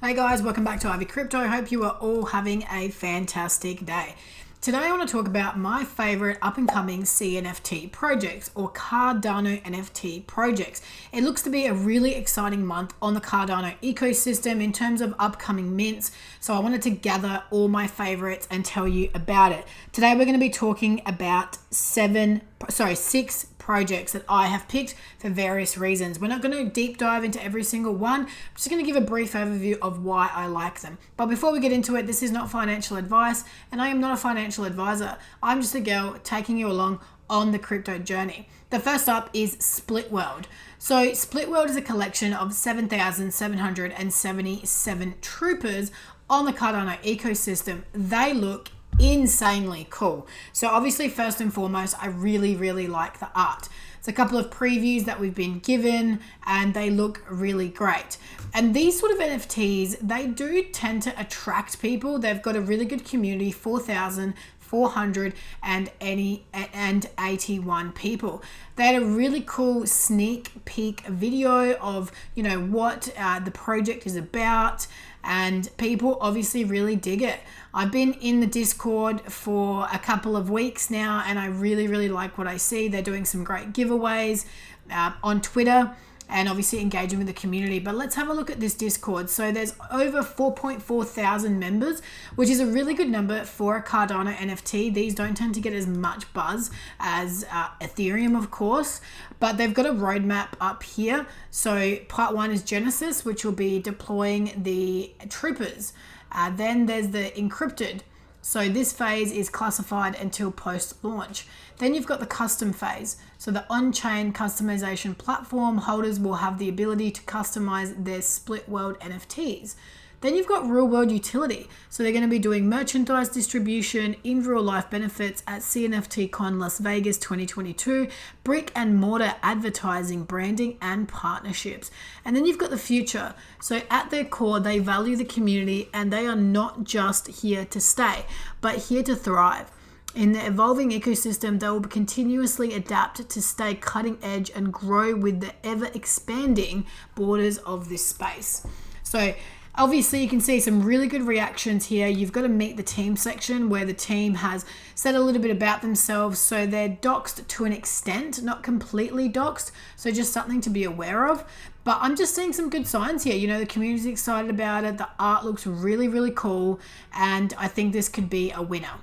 Hey guys, welcome back to Ivy Crypto. Hope you are all having a fantastic day. Today I want to talk about my favorite up and coming CNFT projects or Cardano NFT projects. It looks to be a really exciting month on the Cardano ecosystem in terms of upcoming mints. So I wanted to gather all my favorites and tell you about it. Today we're going to be talking about six projects that I have picked for various reasons. We're not going to deep dive into every single one. I'm just going to give a brief overview of why I like them. But before we get into it, this is not financial advice and I am not a financial advisor. I'm just a girl taking you along on the crypto journey. The first up is Split World. So Split World is a collection of 7,777 troopers on the Cardano ecosystem. They look insanely cool. So obviously, first and foremost, I really like the art. It's a couple of previews that we've been given and they look really great. And these sort of NFTs, they do tend to attract people. They've got a really good community, 4,481 people. They had a really cool sneak peek video of, what the project is about, and people obviously really dig it. I've been in the Discord for a couple of weeks now and I really like what I see. They're doing some great giveaways on Twitter and obviously engaging with the community. But let's have a look at this Discord. So there's over 4.4 thousand members, which is a really good number for a Cardano NFT. These don't tend to get as much buzz as Ethereum, of course, but they've got a roadmap up here. So part one is Genesis, which will be deploying the troopers. Then there's the encrypted. So this phase is classified until post-launch. Then you've got the custom phase. So the on-chain customization platform holders will have the ability to customize their Split World NFTs. Then you've got real world utility. So they're going to be doing merchandise distribution, in real life benefits at CNFT Con Las Vegas 2022, brick and mortar advertising, branding and partnerships. And then you've got the future. So at their core, they value the community and they are not just here to stay, but here to thrive. In the evolving ecosystem, they will continuously adapt to stay cutting edge and grow with the ever expanding borders of this space. So obviously, you can see some really good reactions here. You've got to meet the team section where the team has said a little bit about themselves. So they're doxed to an extent, not completely doxed. So just something to be aware of. But I'm just seeing some good signs here. The community's excited about it. The art looks really cool. And I think this could be a winner.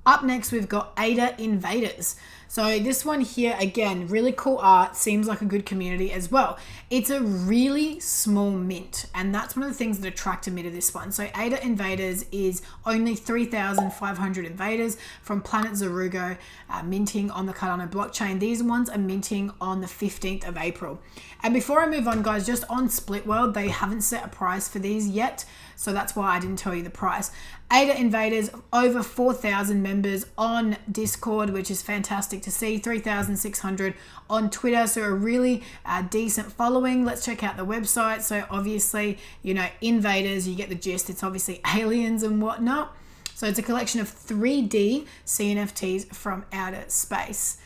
Up next, we've got Invaders. So this one here, again, really cool art, seems like a good community as well. It's a really small mint, and that's one of the things that attracted me to this one. So Invaders is only 3,500 invaders from Planet Zarugo minting on the Cardano blockchain. These ones are minting on the 15th of April. And before I move on, guys, just on Split World, they haven't set a price for these yet. So that's why I didn't tell you the price. Invaders, over 4,000 members on Discord, which is fantastic to see. 3,600 on Twitter, so a really decent following. Let's check out the website. So obviously, Invaders, you get the gist. It's obviously aliens and whatnot. So it's a collection of 3D CNFTs from outer space.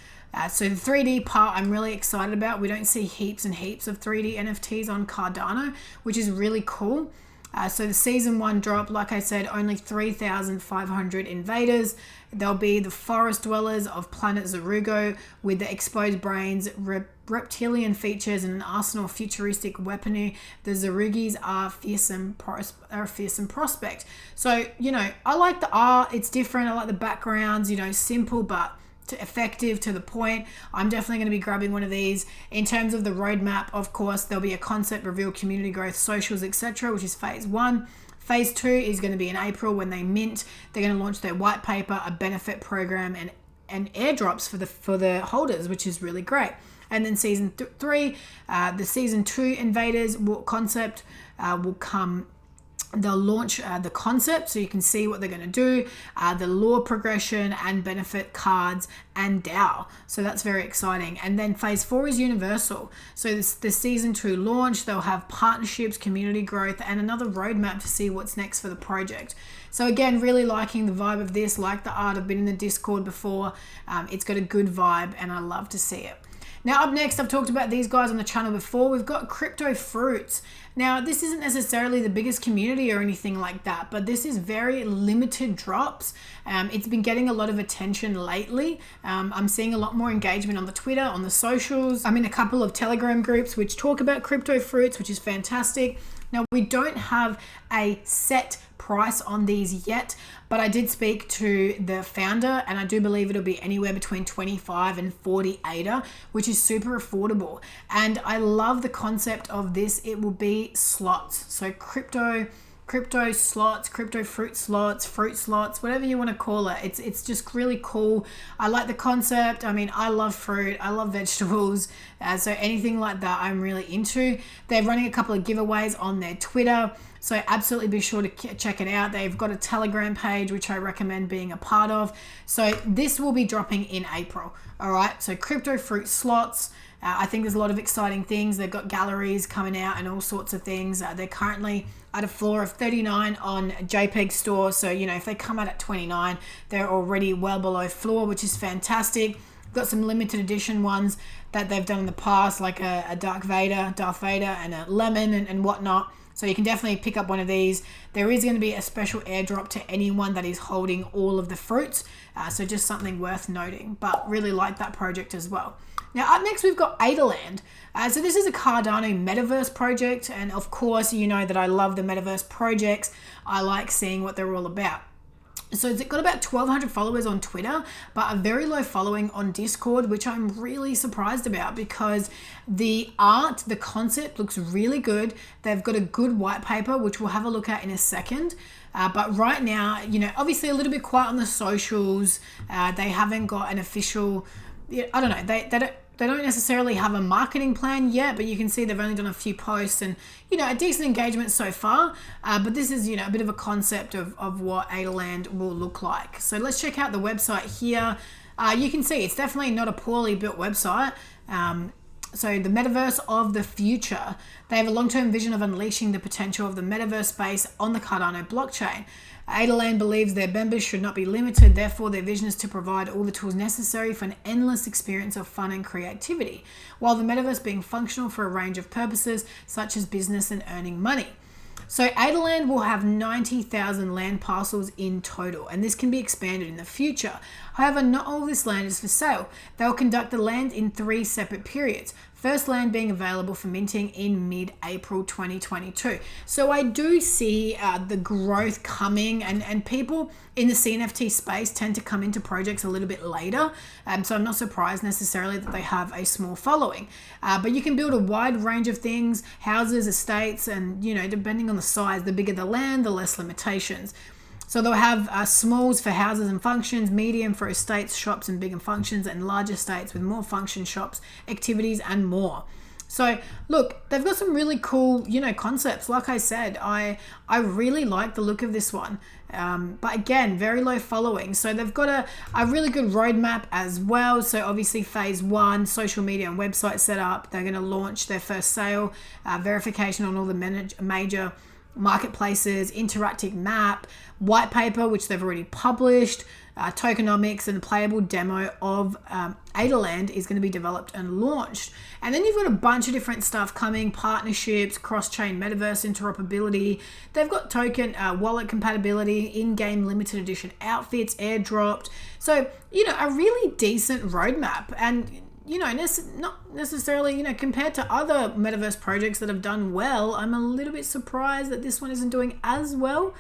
So the 3D part I'm really excited about. We don't see heaps and heaps of 3D NFTs on Cardano, which is really cool. So the season 1 drop, like I said, only 3,500 invaders. They'll be the forest dwellers of Planet Zarugo with the exposed brains, reptilian features, and an arsenal of futuristic weaponry. The Zarugis are a fearsome prospect. So, I like the art. It's different. I like the backgrounds, simple but effective, to the point. I'm definitely going to be grabbing one of these. In terms of the roadmap, of course, there'll be a concept reveal, community growth, socials, etc., which is phase 1. Phase 2 is going to be in April when they mint. They're going to launch their white paper, a benefit program, and airdrops for the holders, which is really great. And then season 3, the season 2 Invaders concept will come. They'll launch the concept so you can see what they're going to do, the lore progression and benefit cards and DAO. So that's very exciting. And then phase 4 is universal. So the season 2 launch, they'll have partnerships, community growth, and another roadmap to see what's next for the project. So again, really liking the vibe of this, like the art. I've been in the Discord before. It's got a good vibe and I love to see it. Now up next, I've talked about these guys on the channel before. We've got Crypto Fruits. Now, this isn't necessarily the biggest community or anything like that, but this is very limited drops. It's been getting a lot of attention lately. I'm seeing a lot more engagement on the Twitter, on the socials. I'm in a couple of Telegram groups which talk about crypto fruits, which is fantastic. Now, we don't have a set price on these yet, but I did speak to the founder and I do believe it'll be anywhere between 25 and 40 ADA, which is super affordable. And I love the concept of this. It will be slots. So crypto slots, crypto fruit slots, whatever you want to call it. It's just really cool. I like the concept. I mean, I love fruit, I love vegetables, so anything like that I'm really into. They're running a couple of giveaways on their Twitter, so absolutely be sure to check it out. They've got a Telegram page which I recommend being a part of. So this will be dropping in April. All right, so crypto fruit slots. I think there's a lot of exciting things. They've got galleries coming out and all sorts of things. They're currently at a floor of 39 on JPEG store. So, if they come out at 29, they're already well below floor, which is fantastic. Got some limited edition ones that they've done in the past, like a Darth Vader and a lemon and whatnot. So you can definitely pick up one of these. There is going to be a special airdrop to anyone that is holding all of the fruits. So just something worth noting, but really like that project as well. Now up next, we've got Adland. So this is a Cardano metaverse project. And of course, you know that I love the metaverse projects. I like seeing what they're all about. So it's got about 1,200 followers on Twitter, but a very low following on Discord, which I'm really surprised about because the art, the concept looks really good. They've got a good white paper, which we'll have a look at in a second. But right now, obviously a little bit quiet on the socials. They haven't got an official, I don't know, they don't necessarily have a marketing plan yet, but you can see they've only done a few posts and, a decent engagement so far. But this is, a bit of a concept of what Adland will look like. So let's check out the website here. You can see it's definitely not a poorly built website. So the metaverse of the future, they have a long-term vision of unleashing the potential of the metaverse space on the Cardano blockchain. Adland believes their members should not be limited, therefore their vision is to provide all the tools necessary for an endless experience of fun and creativity, while the metaverse being functional for a range of purposes such as business and earning money. So Adland will have 90,000 land parcels in total, and this can be expanded in the future. However, not all of this land is for sale. They will conduct the land in 3 separate periods. First land being available for minting in mid-April 2022. So I do see the growth coming, and people in the CNFT space tend to come into projects a little bit later. So I'm not surprised necessarily that they have a small following. But you can build a wide range of things, houses, estates, and depending on the size, the bigger the land, the less limitations. So they'll have smalls for houses and functions, medium for estates, shops and bigger functions, and large estates with more function shops, activities, and more. So look, they've got some really cool, concepts. Like I said, I really like the look of this one. But again, very low following. So they've got a really good roadmap as well. So obviously phase 1, social media and website setup. They're going to launch their first sale, verification on all the major marketplaces, interactive map, white paper, which they've already published, tokenomics, and the playable demo of Adland is going to be developed and launched. And then you've got a bunch of different stuff coming, partnerships, cross-chain metaverse interoperability. They've got token wallet compatibility, in-game limited edition outfits, airdropped. So, a really decent roadmap. And not necessarily, compared to other metaverse projects that have done well, I'm a little bit surprised that this one isn't doing as well.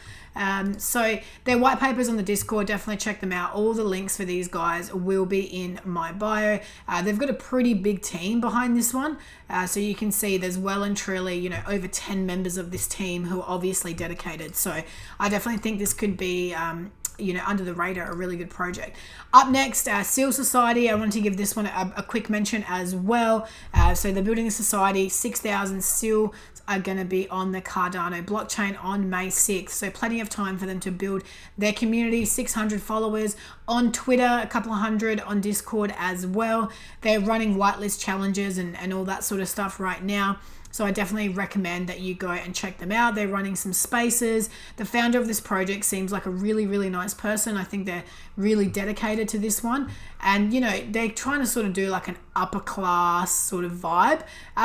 So their white papers on the Discord, definitely check them out. All the links for these guys will be in my bio. They've got a pretty big team behind this one. So you can see there's well and truly, over 10 members of this team who are obviously dedicated. So I definitely think this could be, under the radar, a really good project. Up next, Seal Society. I wanted to give this one a quick mention as well. So they're building a society. 6,000 Seal are going to be on the Cardano blockchain on May 6th. So plenty of time for them to build their community. 600 followers on Twitter, a couple of hundred on Discord as well. They're running whitelist challenges and all that sort of stuff right now. So I definitely recommend that you go and check them out. They're running some spaces. The founder of this project seems like a really, really nice person. I think they're really dedicated to this one. And, you know, they're trying to sort of do like an upper class sort of vibe,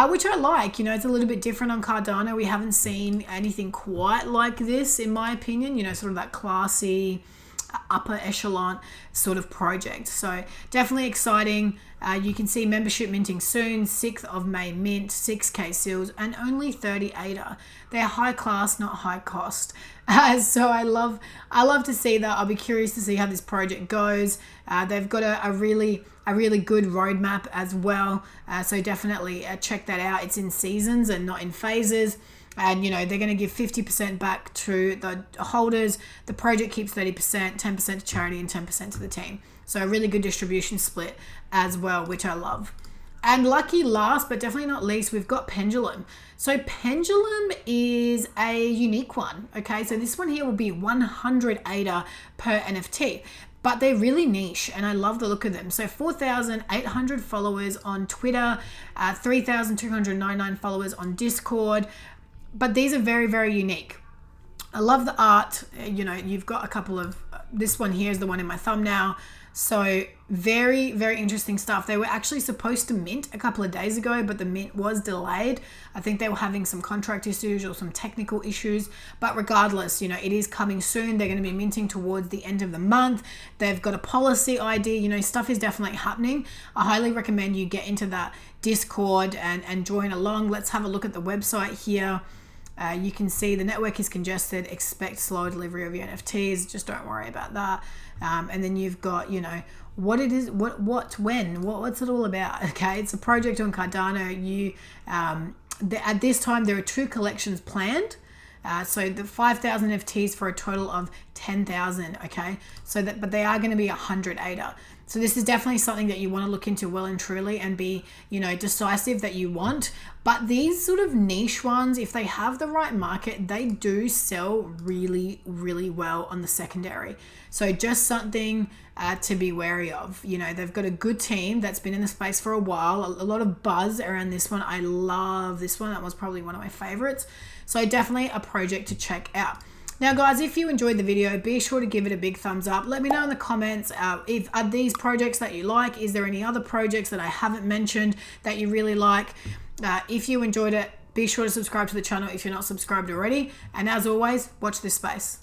which I like. You know, it's a little bit different on Cardano. We haven't seen anything quite like this, in my opinion, you know, sort of that classy, upper echelon sort of project. So definitely exciting. You can see membership minting soon, 6th of May mint, 6k seals, and only 30 ADA. They're high class, not high cost. So I love to see that. I'll be curious to see how this project goes. They've got a really good roadmap as well. So definitely check that out. It's in seasons and not in phases. And, you know, they're going to give 50% back to the holders. The project keeps 30%, 10% to charity, and 10% to the team. So a really good distribution split as well, which I love. And lucky last, but definitely not least, we've got Pendulum. So Pendulum is a unique one. Okay, so this one here will be 100 ADA per NFT. But they're really niche, and I love the look of them. So 4,800 followers on Twitter, 3,299 followers on Discord. But these are very, very unique. I love the art. You know, you've got a couple of, this one here is the one in my thumbnail. So very, very interesting stuff. They were actually supposed to mint a couple of days ago, but the mint was delayed. I think they were having some contract issues or some technical issues. But regardless, you know, it is coming soon. They're going to be minting towards the end of the month. They've got a policy ID. You know, stuff is definitely happening. I highly recommend you get into that Discord and join along. Let's have a look at the website here. You can see the network is congested, expect slow delivery of your NFTs, just don't worry about that. And then you've got, you know, what it is, what's it all about? Okay, it's a project on Cardano. At this time, there are 2 collections planned. So the 5,000 NFTs for a total of 10,000, okay? But they are going to be 100 ADA. So this is definitely something that you want to look into well and truly and be, you know, decisive that you want. But these sort of niche ones, if they have the right market, they do sell really, really well on the secondary. So just something to be wary of. You know, they've got a good team that's been in the space for a while. A lot of buzz around this one. I love this one. That was probably one of my favorites. So definitely a project to check out. Now guys, if you enjoyed the video, be sure to give it a big thumbs up. Let me know in the comments if are these projects that you like. Is there any other projects that I haven't mentioned that you really like? If you enjoyed it, be sure to subscribe to the channel if you're not subscribed already. And as always, watch this space.